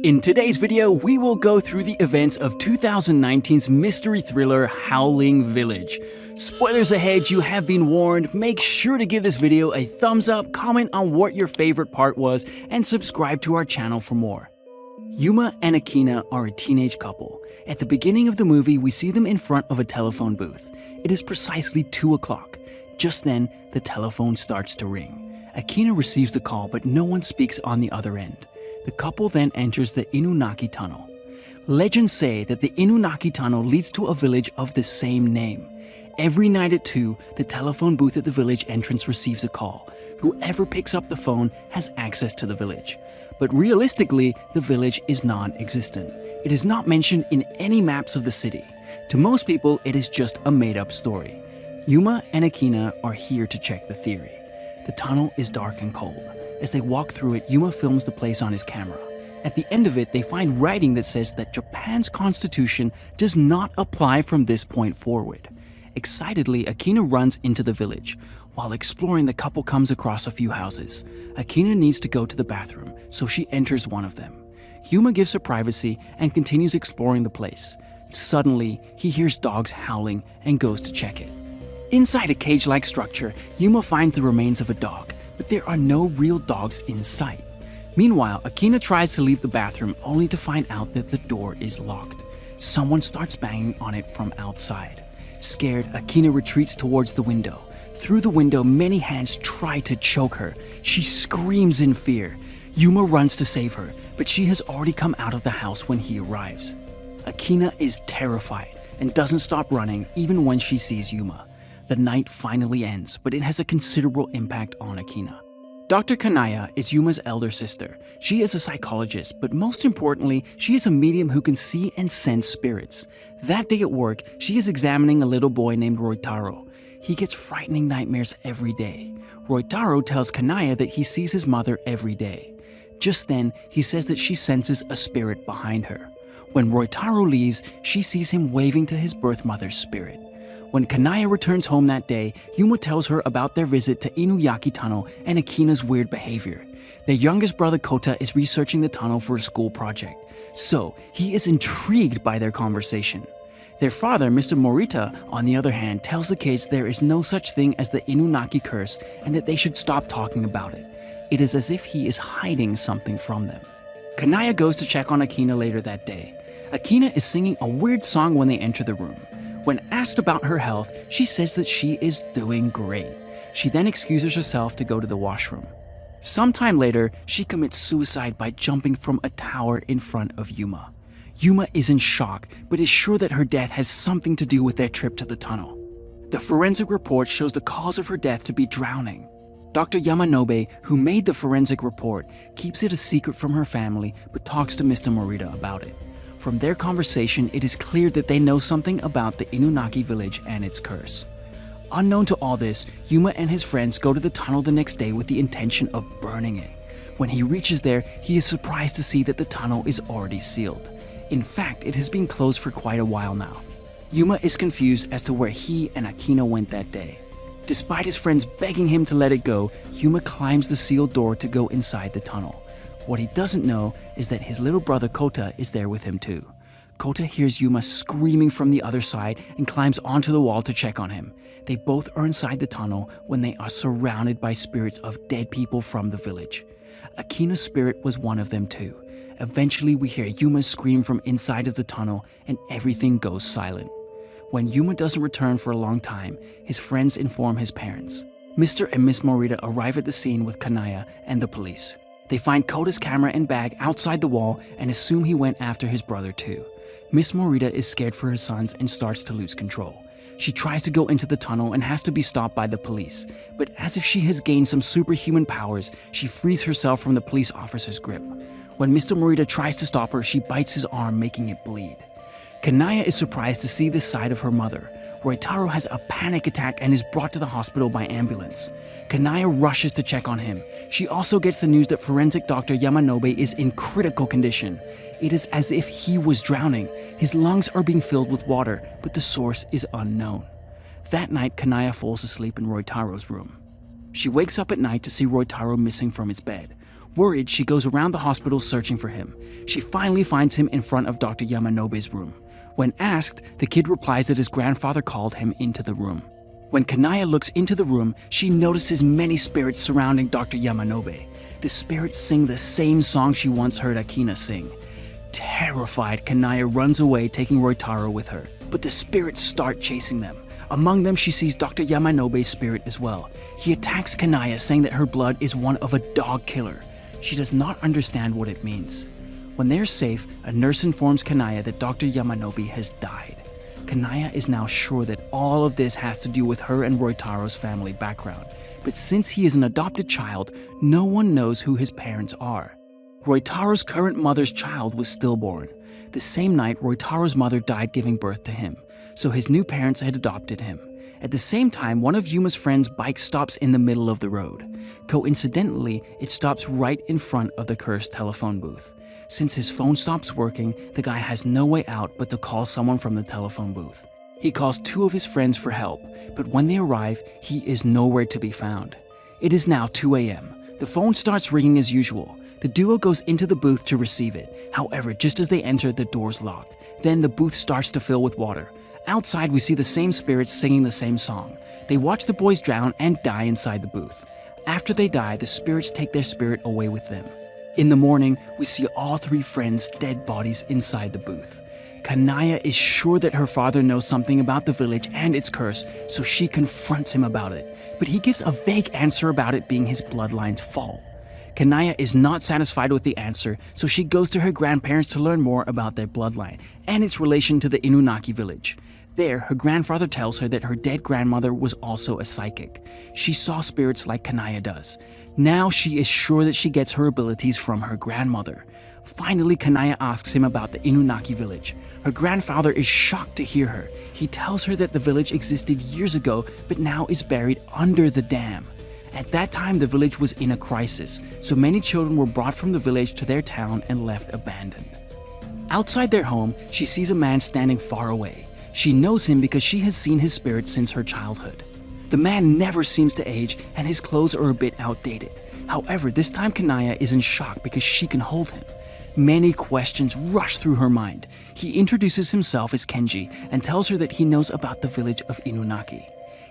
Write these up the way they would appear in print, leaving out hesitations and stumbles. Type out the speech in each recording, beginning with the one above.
In today's video, we will go through the events of 2019's mystery thriller Howling Village. Spoilers ahead, you have been warned. Make sure to give this video a thumbs up, comment on what your favorite part was, and subscribe to our channel for more. Yuma and Akina are a teenage couple. At the beginning of the movie, we see them in front of a telephone booth. It is precisely 2 o'clock. Just then, the telephone starts to ring. Akina receives the call, but no one speaks on the other end. The couple then enters the Inunaki Tunnel. Legends say that the Inunaki Tunnel leads to a village of the same name. Every night at 2, the telephone booth at the village entrance receives a call. Whoever picks up the phone has access to the village. But realistically, the village is non-existent. It is not mentioned in any maps of the city. To most people, it is just a made-up story. Yuma and Akina are here to check the theory. The tunnel is dark and cold. As they walk through it, Yuma films the place on his camera. At the end of it, they find writing that says that Japan's constitution does not apply from this point forward. Excitedly, Akina runs into the village. While exploring, the couple comes across a few houses. Akina needs to go to the bathroom, so she enters one of them. Yuma gives her privacy and continues exploring the place. Suddenly, he hears dogs howling and goes to check it. Inside a cage-like structure, Yuma finds the remains of a dog, but there are no real dogs in sight. Meanwhile, Akina tries to leave the bathroom only to find out that the door is locked. Someone starts banging on it from outside. Scared, Akina retreats towards the window. Through the window, many hands try to choke her. She screams in fear. Yuma runs to save her, but she has already come out of the house when he arrives. Akina is terrified and doesn't stop running even when she sees Yuma. The night finally ends, but it has a considerable impact on Akina. Dr. Kanaya is Yuma's elder sister. She is a psychologist, but most importantly, she is a medium who can see and sense spirits. That day at work, she is examining a little boy named Roitaro. He gets frightening nightmares every day. Roitaro tells Kanaya that he sees his mother every day. Just then, he says that she senses a spirit behind her. When Roitaro leaves, she sees him waving to his birth mother's spirit. When Kanaya returns home that day, Yuma tells her about their visit to Inuyaki Tunnel and Akina's weird behavior. Their youngest brother Kota is researching the tunnel for a school project, so he is intrigued by their conversation. Their father, Mr. Morita, on the other hand, tells the kids there is no such thing as the Inunaki curse and that they should stop talking about it. It is as if he is hiding something from them. Kanaya goes to check on Akina later that day. Akina is singing a weird song when they enter the room. When asked about her health, she says that she is doing great. She then excuses herself to go to the washroom. Sometime later, she commits suicide by jumping from a tower in front of Yuma. Yuma is in shock, but is sure that her death has something to do with their trip to the tunnel. The forensic report shows the cause of her death to be drowning. Dr. Yamanobe, who made the forensic report, keeps it a secret from her family, but talks to Mr. Morita about it. From their conversation, it is clear that they know something about the Inunaki village and its curse. Unknown to all this, Yuma and his friends go to the tunnel the next day with the intention of burning it. When he reaches there, he is surprised to see that the tunnel is already sealed. In fact, it has been closed for quite a while now. Yuma is confused as to where he and Akina went that day. Despite his friends begging him to let it go, Yuma climbs the sealed door to go inside the tunnel. What he doesn't know is that his little brother Kota is there with him too. Kota hears Yuma screaming from the other side and climbs onto the wall to check on him. They both are inside the tunnel when they are surrounded by spirits of dead people from the village. Akina's spirit was one of them too. Eventually we hear Yuma scream from inside of the tunnel and everything goes silent. When Yuma doesn't return for a long time, his friends inform his parents. Mr. and Miss Morita arrive at the scene with Kanaya and the police. They find Kota's camera and bag outside the wall and assume he went after his brother too. Miss Morita is scared for her sons and starts to lose control. She tries to go into the tunnel and has to be stopped by the police, but as if she has gained some superhuman powers, she frees herself from the police officer's grip. When Mr. Morita tries to stop her, she bites his arm, making it bleed. Kanaya is surprised to see this side of her mother. Roitaro has a panic attack and is brought to the hospital by ambulance. Kanaya rushes to check on him. She also gets the news that forensic Dr. Yamanobe is in critical condition. It is as if he was drowning. His lungs are being filled with water, but the source is unknown. That night, Kanaya falls asleep in Roitaro's room. She wakes up at night to see Roitaro missing from his bed. Worried, she goes around the hospital searching for him. She finally finds him in front of Dr. Yamanobe's room. When asked, the kid replies that his grandfather called him into the room. When Kanaya looks into the room, she notices many spirits surrounding Dr. Yamanobe. The spirits sing the same song she once heard Akina sing. Terrified, Kanaya runs away, taking Roitaro with her, but the spirits start chasing them. Among them, she sees Dr. Yamanobe's spirit as well. He attacks Kanaya, saying that her blood is one of a dog killer. She does not understand what it means. When they are safe, a nurse informs Kanaya that Dr. Yamanobe has died. Kanaya is now sure that all of this has to do with her and Roitaro's family background, but since he is an adopted child, no one knows who his parents are. Roitaro's current mother's child was stillborn. The same night, Roitaro's mother died giving birth to him, so his new parents had adopted him. At the same time, one of Yuma's friends' bike stops in the middle of the road. Coincidentally, it stops right in front of the cursed telephone booth. Since his phone stops working, the guy has no way out but to call someone from the telephone booth. He calls two of his friends for help, but when they arrive, he is nowhere to be found. It is now 2 a.m. The phone starts ringing as usual. The duo goes into the booth to receive it. However, just as they enter, the door's locked. Then the booth starts to fill with water. Outside, we see the same spirits singing the same song. They watch the boys drown and die inside the booth. After they die, the spirits take their spirit away with them. In the morning, we see all three friends' dead bodies inside the booth. Kanaya is sure that her father knows something about the village and its curse, so she confronts him about it. But he gives a vague answer about it being his bloodline's fault. Kanaya is not satisfied with the answer, so she goes to her grandparents to learn more about their bloodline and its relation to the Inunaki village. There, her grandfather tells her that her dead grandmother was also a psychic. She saw spirits like Kanaya does. Now she is sure that she gets her abilities from her grandmother. Finally, Kanaya asks him about the Inunaki village. Her grandfather is shocked to hear her. He tells her that the village existed years ago, but now is buried under the dam. At that time, the village was in a crisis, so many children were brought from the village to their town and left abandoned. Outside their home, she sees a man standing far away. She knows him because she has seen his spirit since her childhood. The man never seems to age, and his clothes are a bit outdated. However, this time Kanaya is in shock because she can hold him. Many questions rush through her mind. He introduces himself as Kenji and tells her that he knows about the village of Inunaki.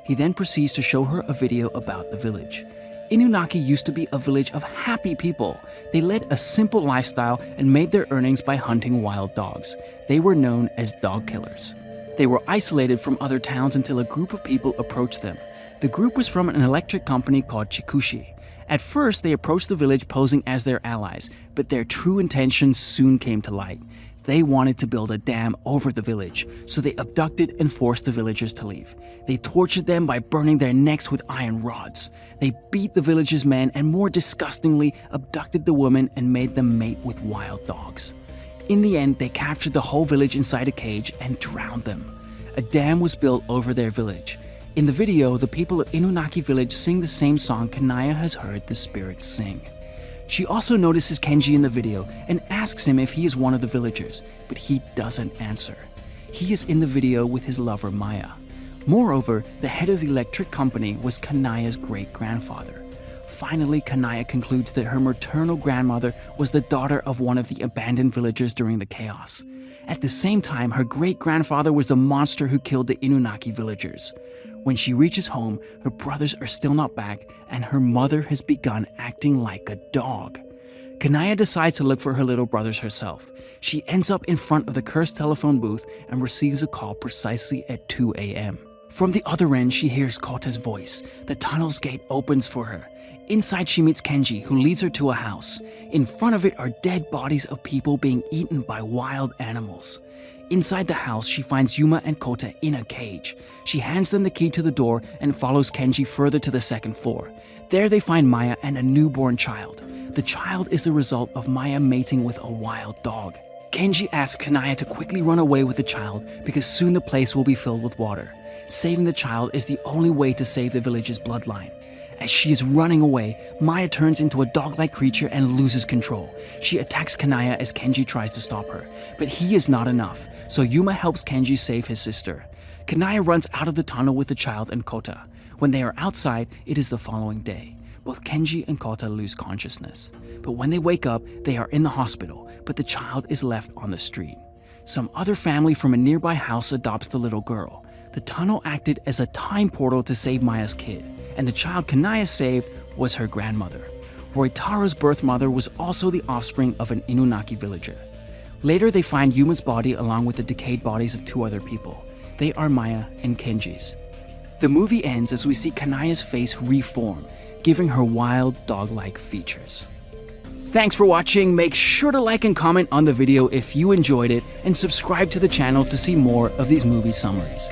He then proceeds to show her a video about the village. Inunaki used to be a village of happy people. They led a simple lifestyle and made their earnings by hunting wild dogs. They were known as dog killers. They were isolated from other towns until a group of people approached them. The group was from an electric company called Chikushi. At first, they approached the village posing as their allies, but their true intentions soon came to light. They wanted to build a dam over the village, so they abducted and forced the villagers to leave. They tortured them by burning their necks with iron rods. They beat the villagers' men and, more disgustingly, abducted the women and made them mate with wild dogs. In the end, they captured the whole village inside a cage and drowned them. A dam was built over their village. In the video, the people of Inunaki village sing the same song Kanaya has heard the spirits sing. She also notices Kenji in the video and asks him if he is one of the villagers, but he doesn't answer. He is in the video with his lover Maya. Moreover, the head of the electric company was Kanaya's great-grandfather. Finally, Kanaya concludes that her maternal grandmother was the daughter of one of the abandoned villagers during the chaos. At the same time, her great-grandfather was the monster who killed the Inunaki villagers. When she reaches home, her brothers are still not back, and her mother has begun acting like a dog. Kanaya decides to look for her little brothers herself. She ends up in front of the cursed telephone booth and receives a call precisely at 2 a.m. From the other end, she hears Kota's voice. The tunnel's gate opens for her. Inside, she meets Kenji, who leads her to a house. In front of it are dead bodies of people being eaten by wild animals. Inside the house, she finds Yuma and Kota in a cage. She hands them the key to the door and follows Kenji further to the second floor. There they find Maya and a newborn child. The child is the result of Maya mating with a wild dog. Kenji asks Kanaya to quickly run away with the child because soon the place will be filled with water. Saving the child is the only way to save the village's bloodline. As she is running away, Maya turns into a dog-like creature and loses control. She attacks Kanaya as Kenji tries to stop her, but he is not enough, so Yuma helps Kenji save his sister. Kanaya runs out of the tunnel with the child and Kota. When they are outside, it is the following day. Both Kenji and Kota lose consciousness. But when they wake up, they are in the hospital, but the child is left on the street. Some other family from a nearby house adopts the little girl. The tunnel acted as a time portal to save Maya's kid, and the child Kanaya saved was her grandmother. Roitaro's birth mother was also the offspring of an Inunaki villager. Later, they find Yuma's body along with the decayed bodies of 2 other people. They are Maya and Kenji's. The movie ends as we see Kanaya's face reform, giving her wild, dog-like features. Thanks for watching. Make sure to like and comment on the video if you enjoyed it, and subscribe to the channel to see more of these movie summaries.